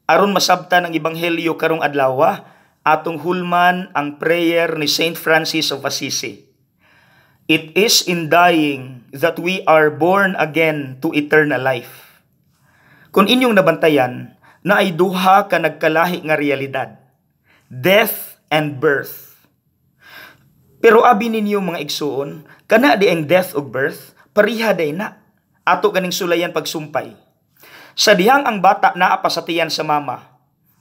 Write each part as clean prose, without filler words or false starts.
Aron masabtan ang ebanghelyo karong adlaw, atong hulman ang prayer ni Saint Francis of Assisi. It is in dying that we are born again to eternal life. Kung inyong nabantayan, na ay duha ka nagkalahi nga realidad, death and birth. Pero abi ninyo mga igsuon, kana di ang death ug birth, pariha day na. Ato ganing sulayan pagsumpay. Sa dihang ang bata naa pa sa tiyan sa mama,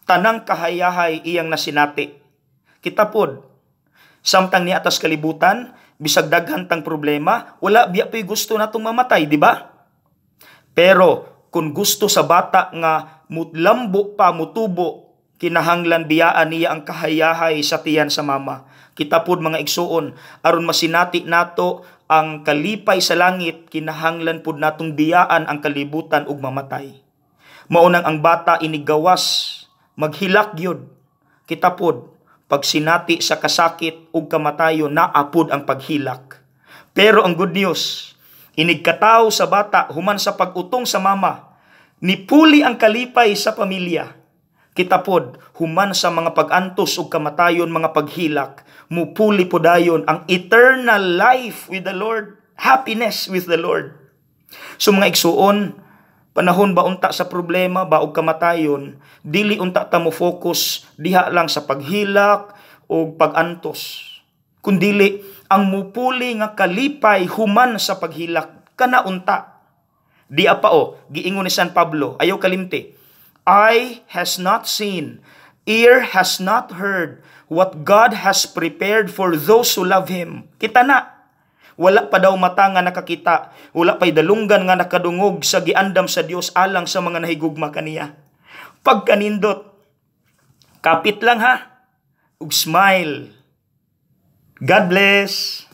tanang kahayahay iyang nasinati. Kita pod, samtang ni atas kalibutan, bisag daghan tang problema, wala biya pa'y gusto natong mamatay, di ba? Pero kung gusto sa bata nga mutlambo pa mutubo, kinahanglan biyaan niya ang kahayahay sa tiyan sa mama. Kita pod mga igsuon, aron masinati nato ang kalipay sa langit, kinahanglan pod natong biyaan ang kalibutan ug mamatay. Maunang ang bata inigawas, maghilak gyud. Kita pod, pag sinati sa kasakit ug kamatayon, naapod ang paghilak. Pero ang good news, inigkataw sa bata human sa pag-utong sa mama, nipuli ang kalipay sa pamilya. Kita pod, human sa mga pag-antos ug kamatayon, mga paghilak, mupuli podayon ang eternal life with the Lord, happiness with the Lord. So mga igsuon, panahon ba unta sa problema ba og kamatayon, dili unta ta mo focus diha lang sa paghilak o pag-antos. Kundili ang mupuli nga kalipay human sa paghilak kana unta. Di apao, giingon ni San Pablo, ayaw kalimti. Eye has not seen, ear has not heard what God has prepared for those who love Him. Kita na. Wala pa daw mata nga nakakita, wala pa'y dalunggan nga nakadungog sa giandam sa Dios alang sa mga nahigugma kaniya. Pagkanindot, kapit lang ha, ug smile. God bless.